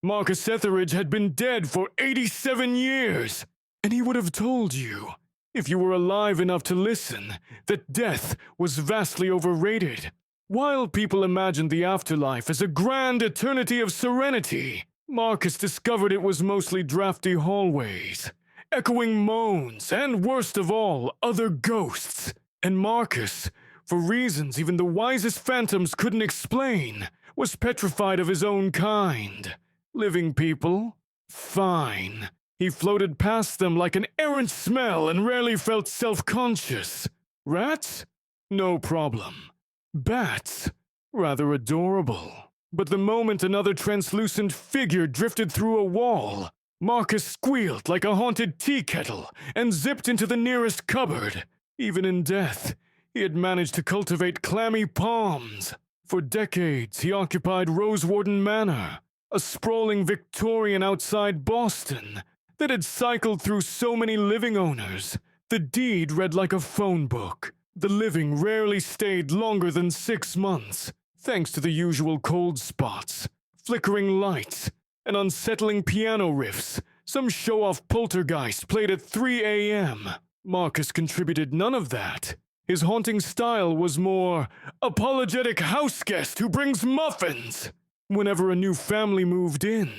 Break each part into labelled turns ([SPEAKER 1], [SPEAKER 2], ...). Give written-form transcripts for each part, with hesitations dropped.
[SPEAKER 1] Marcus Etheridge had been dead for 87 years, and he would have told you, if you were alive enough to listen, that death was vastly overrated. While people imagined the afterlife as a grand eternity of serenity, Marcus discovered it was mostly drafty hallways, echoing moans, and worst of all, other ghosts. And Marcus, for reasons even the wisest phantoms couldn't explain, was petrified of his own kind. Living people? Fine. He floated past them like an errant smell and rarely felt self-conscious. Rats? No problem. Bats? Rather adorable. But the moment another translucent figure drifted through a wall, Marcus squealed like a haunted tea kettle and zipped into the nearest cupboard. Even in death, he had managed to cultivate clammy palms. For decades, he occupied Rosewarden Manor, a sprawling Victorian outside Boston that had cycled through so many living owners. The deed read like a phone book. The living rarely stayed longer than 6 months, thanks to the usual cold spots, flickering lights, and unsettling piano riffs. Some show-off poltergeist played at 3 a.m. Marcus contributed none of that. His haunting style was more apologetic houseguest who brings muffins. Whenever a new family moved in,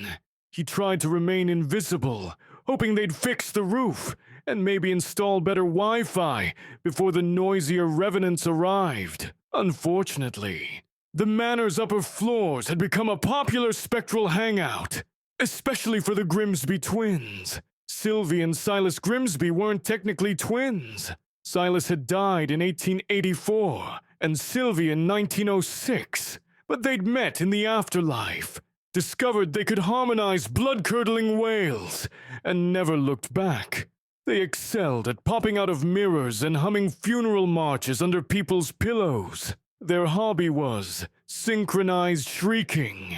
[SPEAKER 1] he tried to remain invisible, hoping they'd fix the roof and maybe install better Wi-Fi before the noisier revenants arrived. Unfortunately, the manor's upper floors had become a popular spectral hangout, especially for the Grimsby twins. Sylvie and Silas Grimsby weren't technically twins. Silas had died in 1884 and Sylvie in 1906, but they'd met in the afterlife, discovered they could harmonize blood-curdling wails, and never looked back. They excelled at popping out of mirrors and humming funeral marches under people's pillows. Their hobby was synchronized shrieking.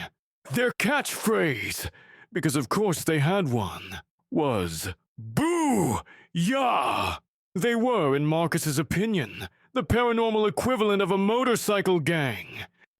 [SPEAKER 1] Their catchphrase, because of course they had one, was "Boo! Yah!" They were, in Marcus's opinion, the paranormal equivalent of a motorcycle gang.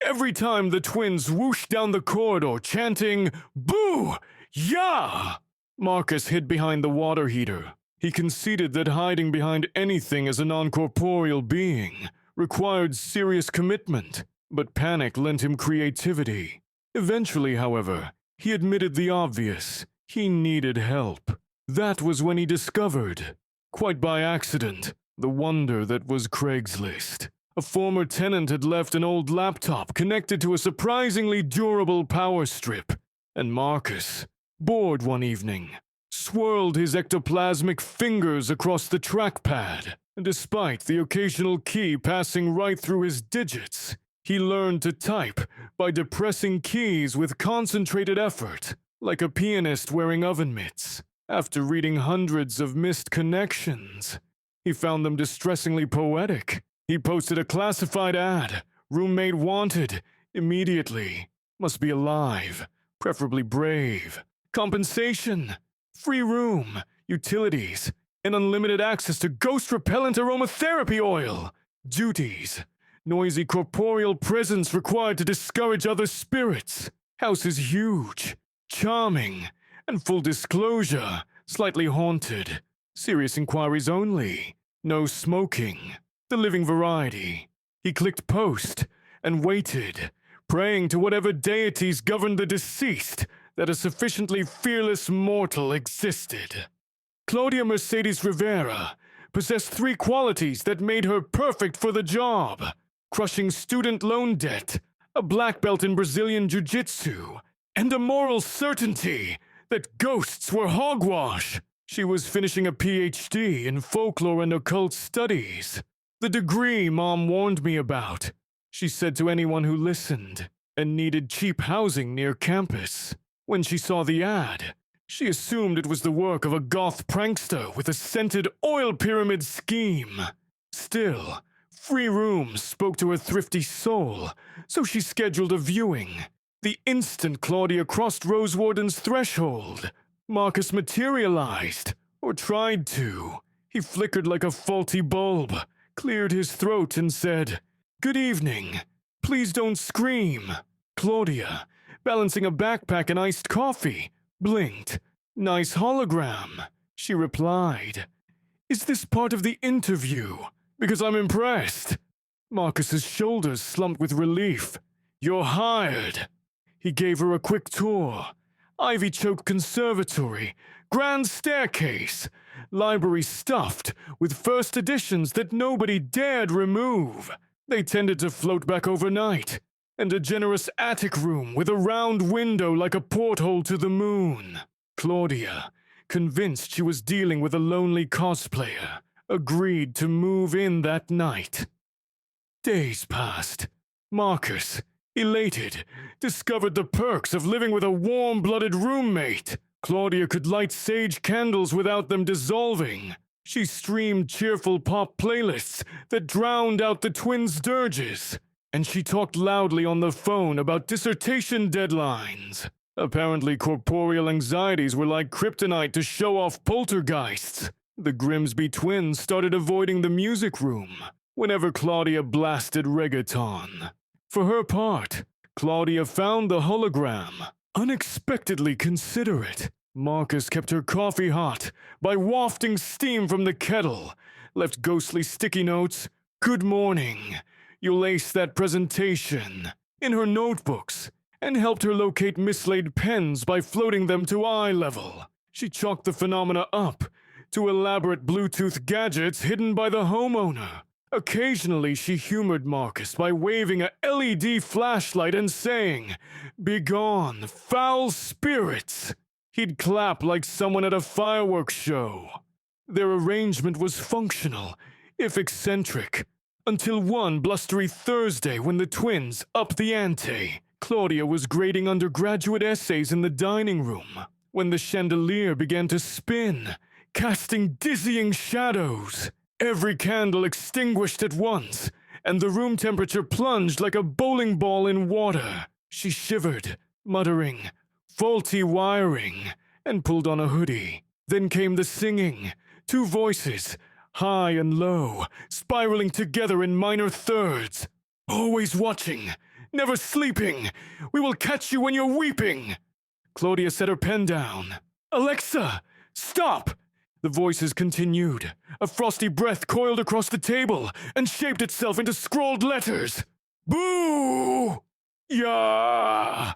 [SPEAKER 1] Every time the twins whooshed down the corridor chanting, "Boo! Yah!" Marcus hid behind the water heater. He conceded that hiding behind anything as a non-corporeal being required serious commitment, but panic lent him creativity. Eventually, however, he admitted the obvious. He needed help. That was when he discovered, quite by accident, the wonder that was Craigslist. A former tenant had left an old laptop connected to a surprisingly durable power strip, and Marcus, bored one evening, swirled his ectoplasmic fingers across the trackpad. Despite the occasional key passing right through his digits, he learned to type by depressing keys with concentrated effort, like a pianist wearing oven mitts. After reading hundreds of missed connections, he found them distressingly poetic. He posted a classified ad, "Roommate wanted," immediately. Must be alive, preferably brave. Compensation, free room, utilities, and unlimited access to ghost-repellent aromatherapy oil. Duties, noisy corporeal presence required to discourage other spirits. House is huge, charming, and full disclosure, slightly haunted. Serious inquiries only. No smoking. The living variety. He clicked post and waited, praying to whatever deities governed the deceased that a sufficiently fearless mortal existed. Claudia Mercedes Rivera possessed 3 qualities that made her perfect for the job: crushing student loan debt, a black belt in Brazilian Jiu-Jitsu, and a moral certainty that ghosts were hogwash. She was finishing a PhD in folklore and occult studies. The degree Mom warned me about, she said to anyone who listened, and needed cheap housing near campus. When she saw the ad, she assumed it was the work of a goth prankster with a scented oil pyramid scheme. Still, free rooms spoke to her thrifty soul, so she scheduled a viewing. The instant Claudia crossed Rosewarden's threshold, Marcus materialized, or tried to. He flickered like a faulty bulb, cleared his throat and said, "Good evening. Please don't scream." Claudia, balancing a backpack and iced coffee, blinked. "Nice hologram," she replied. "Is this part of the interview? Because I'm impressed." Marcus's shoulders slumped with relief. "You're hired." He gave her a quick tour. Ivy-choked conservatory, grand staircase, library stuffed with first editions that nobody dared remove. They tended to float back overnight, and a generous attic room with a round window like a porthole to the moon. Claudia, convinced she was dealing with a lonely cosplayer, agreed to move in that night. Days passed. Marcus, elated, discovered the perks of living with a warm-blooded roommate. Claudia could light sage candles without them dissolving. She streamed cheerful pop playlists that drowned out the twins' dirges. And she talked loudly on the phone about dissertation deadlines. Apparently, corporeal anxieties were like kryptonite to show off poltergeists. The Grimsby twins started avoiding the music room whenever Claudia blasted reggaeton. For her part, Claudia found the hologram unexpectedly considerate. Marcus kept her coffee hot by wafting steam from the kettle, left ghostly sticky notes, "Good morning, you'll ace that presentation," in her notebooks, and helped her locate mislaid pens by floating them to eye level. She chalked the phenomena up to elaborate Bluetooth gadgets hidden by the homeowner. Occasionally, she humored Marcus by waving a LED flashlight and saying, "Begone, foul spirits!" He'd clap like someone at a fireworks show. Their arrangement was functional, if eccentric, until one blustery Thursday when the twins upped the ante. Claudia was grading undergraduate essays in the dining room when the chandelier began to spin, casting dizzying shadows. Every candle extinguished at once, and the room temperature plunged like a bowling ball in water. She shivered, muttering, "Faulty wiring," and pulled on a hoodie. Then came the singing, two voices, high and low, spiraling together in minor thirds. "Always watching, never sleeping. We will catch you when you're weeping." Claudia set her pen down. "Alexa, stop!" The voices continued. A frosty breath coiled across the table and shaped itself into scrawled letters. "Boo! Yeah!"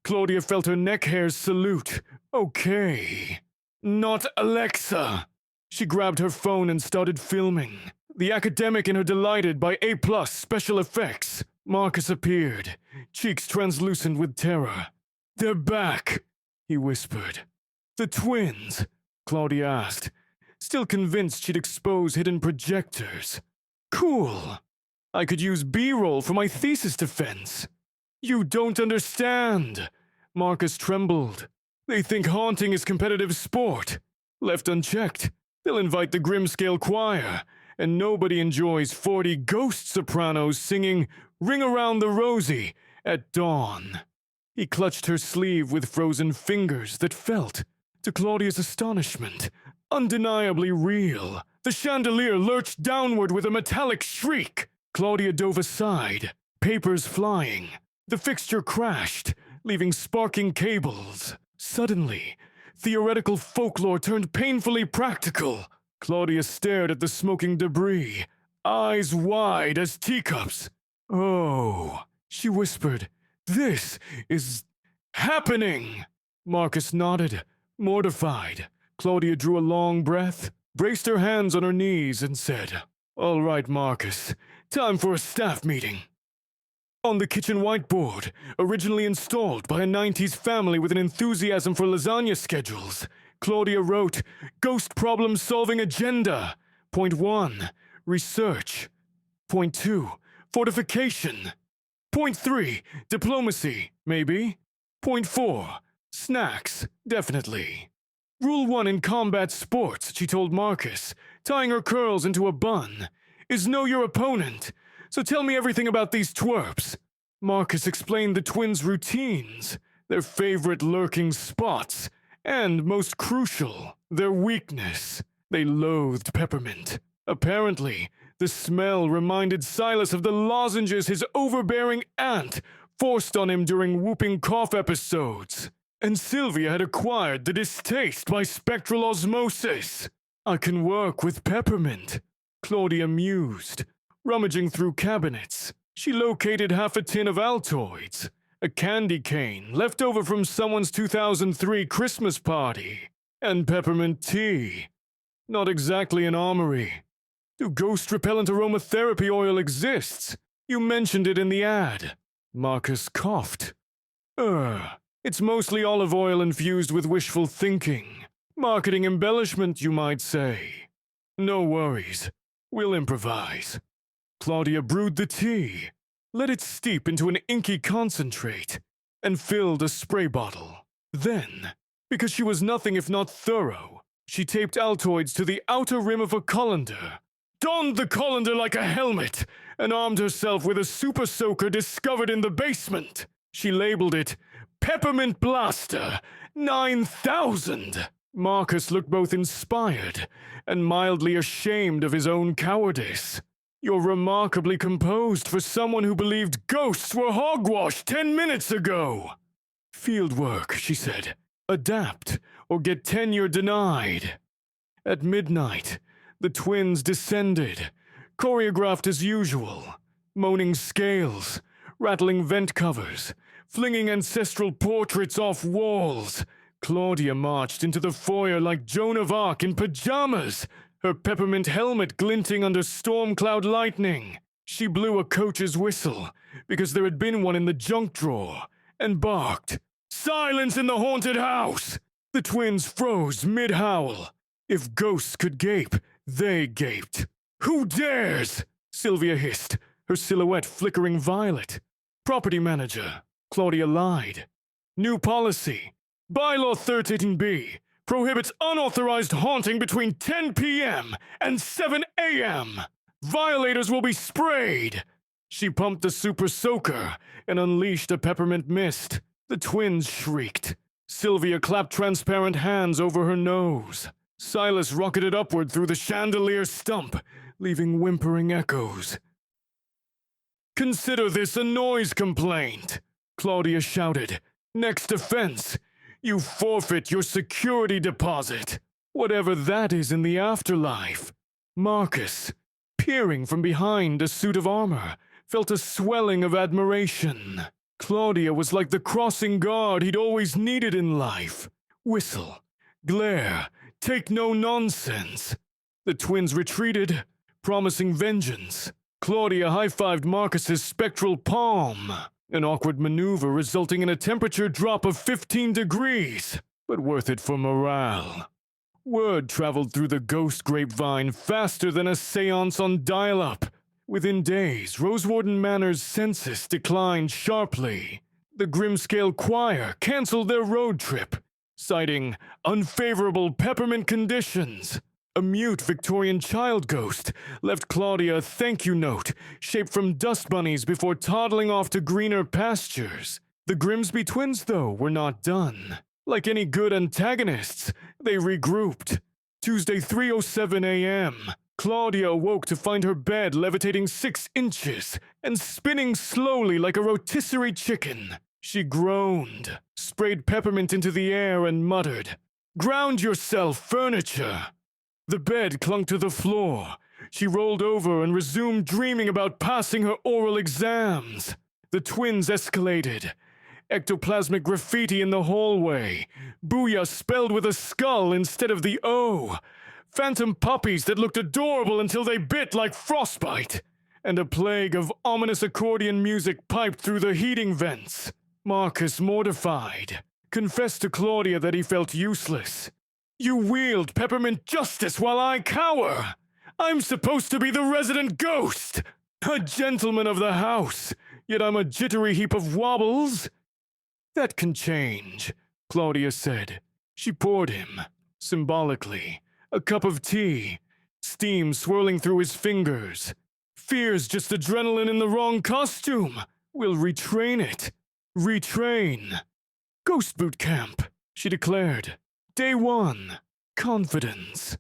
[SPEAKER 1] Claudia felt her neck hairs salute. Okay. Not Alexa. She grabbed her phone and started filming. The academic in her delighted by A+ special effects. Marcus appeared, cheeks translucent with terror. "They're back," he whispered. "The twins?" Claudia asked, still convinced she'd expose hidden projectors. "Cool. I could use B-roll for my thesis defense." "You don't understand." Marcus trembled. "They think haunting is competitive sport. Left unchecked, they'll invite the Grimscale Choir, and nobody enjoys 40 ghost sopranos singing 'Ring Around the Rosie' at dawn." He clutched her sleeve with frozen fingers that felt, to Claudia's astonishment, undeniably real. The chandelier lurched downward with a metallic shriek. Claudia dove aside, papers flying. The fixture crashed, leaving sparking cables. Suddenly, theoretical folklore turned painfully practical. Claudia stared at the smoking debris, eyes wide as teacups. "Oh," she whispered, "this is happening." Marcus nodded, mortified. Claudia drew a long breath, braced her hands on her knees, and said, "All right, Marcus, time for a staff meeting." On the kitchen whiteboard, originally installed by a 90s family with an enthusiasm for lasagna schedules, Claudia wrote, "Ghost Problem Solving Agenda. Point 1, Research. Point 2, Fortification. Point 3, Diplomacy, maybe. Point 4, Snacks, definitely. Rule 1 in combat sports," she told Marcus, tying her curls into a bun, "is know your opponent. So tell me everything about these twerps." Marcus explained the twins' routines, their favorite lurking spots, and, most crucial, their weakness. They loathed peppermint. Apparently, the smell reminded Silas of the lozenges his overbearing aunt forced on him during whooping cough episodes, and Sylvia had acquired the distaste by spectral osmosis. I can work with peppermint, Claudia mused. Rummaging through cabinets, she located half a tin of Altoids, a candy cane left over from someone's 2003 Christmas party, and peppermint tea. Not exactly an armory. Do ghost repellent aromatherapy oil exists? You mentioned it in the ad. Marcus coughed. It's mostly olive oil infused with wishful thinking. Marketing embellishment, you might say. No worries. We'll improvise. Claudia brewed the tea, let it steep into an inky concentrate, and filled a spray bottle. Then, because she was nothing if not thorough, she taped Altoids to the outer rim of a colander, donned the colander like a helmet, and armed herself with a super soaker discovered in the basement. She labeled it Peppermint Blaster 9000. Marcus looked both inspired and mildly ashamed of his own cowardice. You're remarkably composed for someone who believed ghosts were hogwash 10 minutes ago. Field work, she said. Adapt, or get tenure denied. At midnight, the twins descended, choreographed as usual, moaning scales, rattling vent covers, flinging ancestral portraits off walls. Claudia marched into the foyer like Joan of Arc in pajamas, her peppermint helmet glinting under storm cloud lightning. She blew a coach's whistle, because there had been one in the junk drawer, and barked, "Silence in the haunted house!" The twins froze mid-howl. If ghosts could gape, they gaped. "Who dares?" Sylvia hissed, her silhouette flickering violet. "Property manager," Claudia lied. "New policy. Bylaw 13B. Prohibits unauthorized haunting between 10 p.m. and 7 a.m. Violators will be sprayed." She pumped the super soaker and unleashed a peppermint mist. The twins shrieked. Sylvia clapped transparent hands over her nose. Silas rocketed upward through the chandelier stump, leaving whimpering echoes. "Consider this a noise complaint," Claudia shouted. "Next offense, you forfeit your security deposit, whatever that is in the afterlife." Marcus, peering from behind a suit of armor, felt a swelling of admiration. Claudia was like the crossing guard he'd always needed in life. Whistle, glare, take no nonsense. The twins retreated, promising vengeance. Claudia high-fived Marcus's spectral palm, an awkward maneuver resulting in a temperature drop of 15 degrees, but worth it for morale. Word traveled through the ghost grapevine faster than a seance on dial-up. Within days, Rosewarden Manor's census declined sharply. The Grimscale Choir canceled their road trip, citing unfavorable peppermint conditions. A mute Victorian child ghost left Claudia a thank you note shaped from dust bunnies before toddling off to greener pastures. The Grimsby twins, though, were not done. Like any good antagonists, they regrouped. Tuesday, 3:07 a.m., Claudia awoke to find her bed levitating 6 inches and spinning slowly like a rotisserie chicken. She groaned, sprayed peppermint into the air, and muttered, "Ground yourself, furniture." The bed clung to the floor. She rolled over and resumed dreaming about passing her oral exams. The twins escalated. Ectoplasmic graffiti in the hallway. Booyah spelled with a skull instead of the O. Phantom puppies that looked adorable until they bit like frostbite. And a plague of ominous accordion music piped through the heating vents. Marcus, mortified, confessed to Claudia that he felt useless. "You wield peppermint justice while I cower. I'm supposed to be the resident ghost, a gentleman of the house, yet I'm a jittery heap of wobbles." "That can change," Claudia said. She poured him, symbolically, a cup of tea, steam swirling through his fingers. "Fear's just adrenaline in the wrong costume. We'll retrain it. Retrain. Ghost boot camp," she declared. Day 1. Confidence.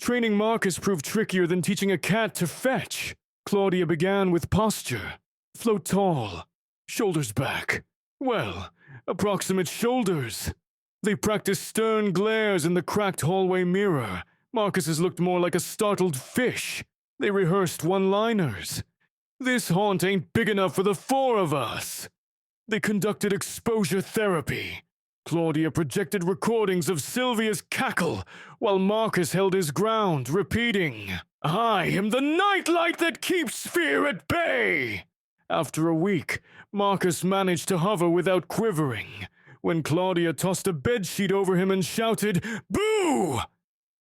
[SPEAKER 1] Training Marcus proved trickier than teaching a cat to fetch. Claudia began with posture. Float tall. Shoulders back. Well, approximate shoulders. They practiced stern glares in the cracked hallway mirror. Marcus's looked more like a startled fish. They rehearsed one-liners. This haunt ain't big enough for the four of us. They conducted exposure therapy. Claudia projected recordings of Sylvia's cackle, while Marcus held his ground, repeating, "I am the nightlight that keeps fear at bay!" After a week, Marcus managed to hover without quivering, when Claudia tossed a bedsheet over him and shouted, "Boo!"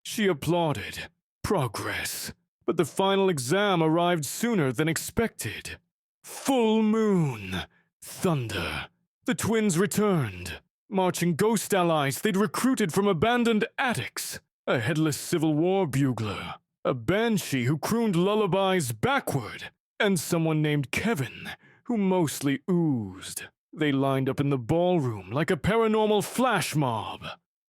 [SPEAKER 1] She applauded. Progress. But the final exam arrived sooner than expected. Full moon. Thunder. The twins returned. Marching ghost allies they'd recruited from abandoned attics, a headless Civil War bugler, a banshee who crooned lullabies backward, and someone named Kevin, who mostly oozed. They lined up in the ballroom like a paranormal flash mob.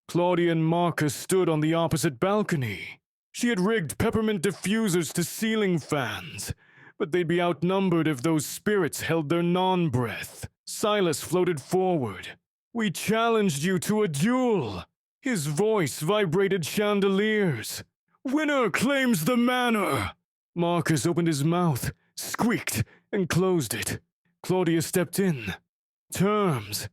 [SPEAKER 1] Claudia and Marcus stood on the opposite balcony. She had rigged peppermint diffusers to ceiling fans, but they'd be outnumbered if those spirits held their non-breath. Silas floated forward. "We challenged you to a duel." His voice vibrated chandeliers. "Winner claims the manor." Marcus opened his mouth, squeaked, and closed it. Claudia stepped in. Terms.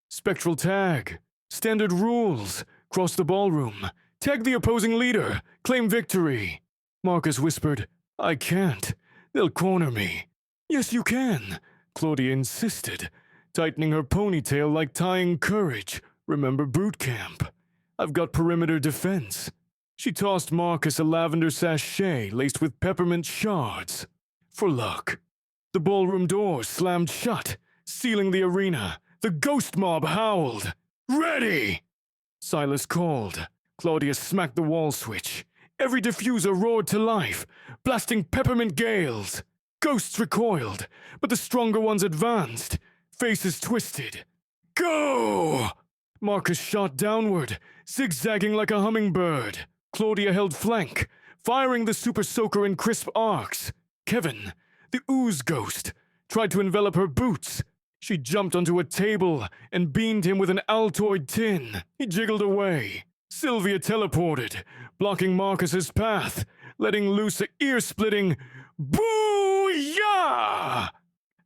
[SPEAKER 1] Spectral tag. Standard rules. Cross the ballroom. Tag the opposing leader. Claim victory. Marcus whispered, "I can't. They'll corner me." "Yes, you can," Claudia insisted, tightening her ponytail like tying courage. "Remember boot camp? I've got perimeter defense." She tossed Marcus a lavender sachet laced with peppermint shards. For luck. The ballroom doors slammed shut, sealing the arena. The ghost mob howled. "Ready!" Silas called. Claudia smacked the wall switch. Every diffuser roared to life, blasting peppermint gales. Ghosts recoiled, but the stronger ones advanced. Faces twisted. "Go!" Marcus shot downward, zigzagging like a hummingbird. Claudia held flank, firing the super soaker in crisp arcs. Kevin, the ooze ghost, tried to envelop her boots. She jumped onto a table and beamed him with an Altoid tin. He jiggled away. Sylvia teleported, blocking Marcus's path, letting loose a ear-splitting "Boo-yah!"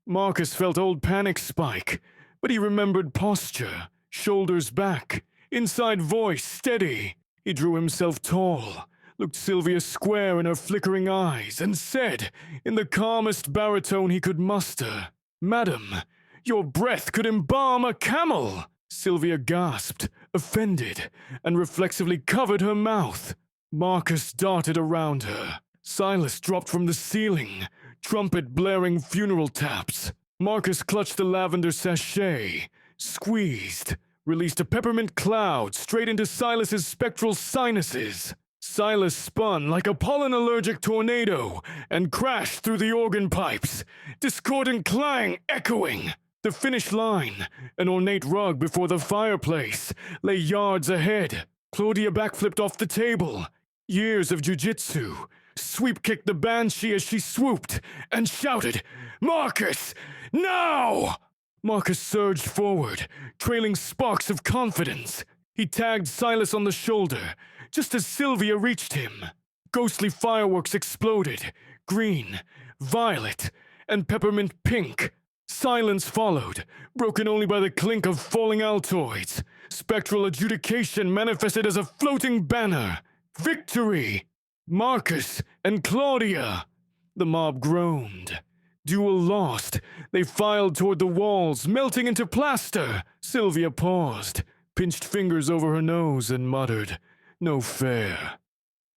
[SPEAKER 1] Marcus felt old panic spike, but he remembered posture, shoulders back, inside voice steady. He drew himself tall, looked Sylvia square in her flickering eyes, and said, in the calmest baritone he could muster, "Madam, your breath could embalm a camel." Sylvia gasped, offended, and reflexively covered her mouth. Marcus darted around her. Silas dropped from the ceiling, trumpet blaring funeral taps. Marcus clutched the lavender sachet, squeezed, released a peppermint cloud straight into Silas's spectral sinuses. Silas spun like a pollen-allergic tornado and crashed through the organ pipes, discordant clang echoing. The finish line, an ornate rug before the fireplace, lay yards ahead. Claudia backflipped off the table. Years of jujitsu. Sweep-kicked the banshee as she swooped and shouted, "Marcus, now!" Marcus surged forward, trailing sparks of confidence. He tagged Silas on the shoulder, just as Sylvia reached him. Ghostly fireworks exploded, green, violet, and peppermint pink. Silence followed, broken only by the clink of falling Altoids. Spectral adjudication manifested as a floating banner. Victory! Marcus and Claudia! The mob groaned. Duel lost. They filed toward the walls, melting into plaster. Sylvia paused, pinched fingers over her nose, and muttered, "No fair."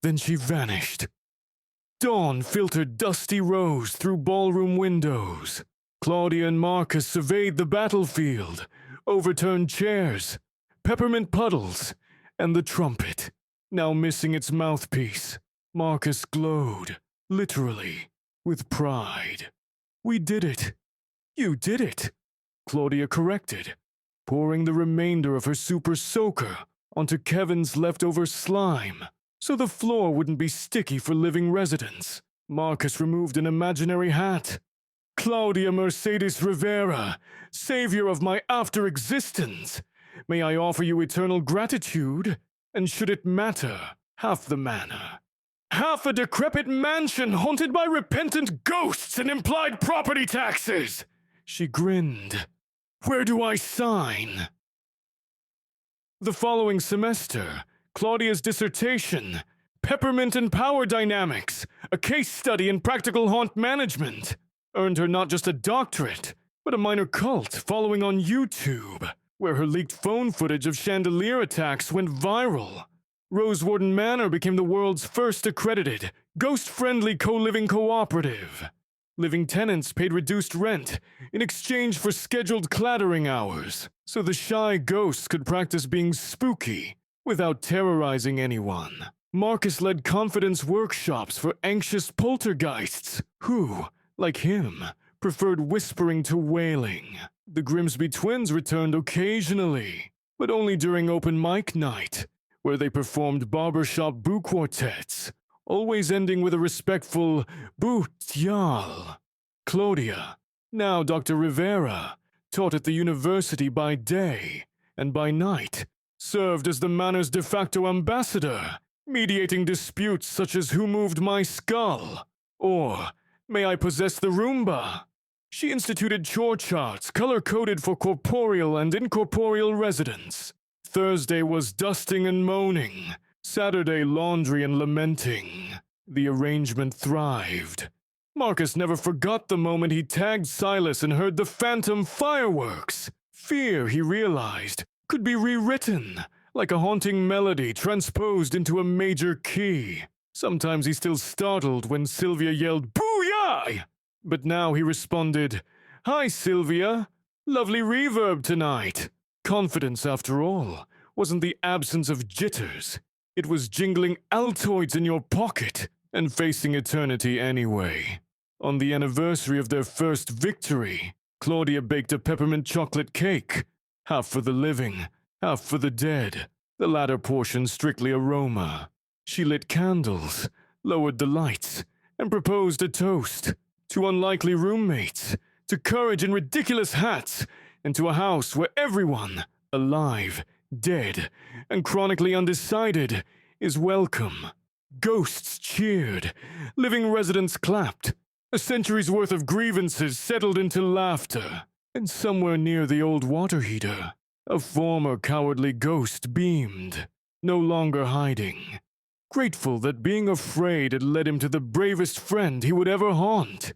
[SPEAKER 1] Then she vanished. Dawn filtered dusty rose through ballroom windows. Claudia and Marcus surveyed the battlefield, overturned chairs, peppermint puddles, and the trumpet, now missing its mouthpiece. Marcus glowed, literally, with pride. "We did it." "You did it," Claudia corrected, pouring the remainder of her super soaker onto Kevin's leftover slime, so the floor wouldn't be sticky for living residents. Marcus removed an imaginary hat. Claudia Mercedes Rivera, savior of my after-existence, may I offer you eternal gratitude, and should it matter, half the manor. Half a decrepit mansion haunted by repentant ghosts and implied property taxes! She grinned. Where do I sign? The following semester, Claudia's dissertation, Peppermint and Power Dynamics, a case study in practical haunt management, earned her not just a doctorate, but a minor cult following on YouTube, where her leaked phone footage of chandelier attacks went viral. Rosewarden Manor became the world's first accredited, ghost-friendly co-living cooperative. Living tenants paid reduced rent in exchange for scheduled clattering hours, so the shy ghosts could practice being spooky without terrorizing anyone. Marcus led confidence workshops for anxious poltergeists who, like him, preferred whispering to wailing. The Grimsby twins returned occasionally, but only during open mic night, where they performed barbershop boo quartets, always ending with a respectful boot y'all. Claudia, now Dr. Rivera, taught at the university by day, and by night, served as the manor's de facto ambassador, mediating disputes such as who moved my skull, or may I possess the Roomba? She instituted chore charts color-coded for corporeal and incorporeal residents. Thursday was dusting and moaning, Saturday laundry and lamenting. The arrangement thrived. Marcus never forgot the moment he tagged Silas and heard the phantom fireworks. Fear, he realized, could be rewritten, like a haunting melody transposed into a major key. Sometimes he still startled when Sylvia yelled, "Booyah!" But now he responded, "Hi, Sylvia. Lovely reverb tonight." Confidence, after all, wasn't the absence of jitters. It was jingling Altoids in your pocket and facing eternity anyway. On the anniversary of their first victory, Claudia baked a peppermint chocolate cake, half for the living, half for the dead, the latter portion strictly aroma. She lit candles, lowered the lights, and proposed a toast to unlikely roommates, to courage in ridiculous hats, and to a house where everyone, alive, dead, and chronically undecided, is welcome. Ghosts cheered, living residents clapped, a century's worth of grievances settled into laughter, and somewhere near the old water heater, a former cowardly ghost beamed, no longer hiding, grateful that being afraid had led him to the bravest friend he would ever haunt.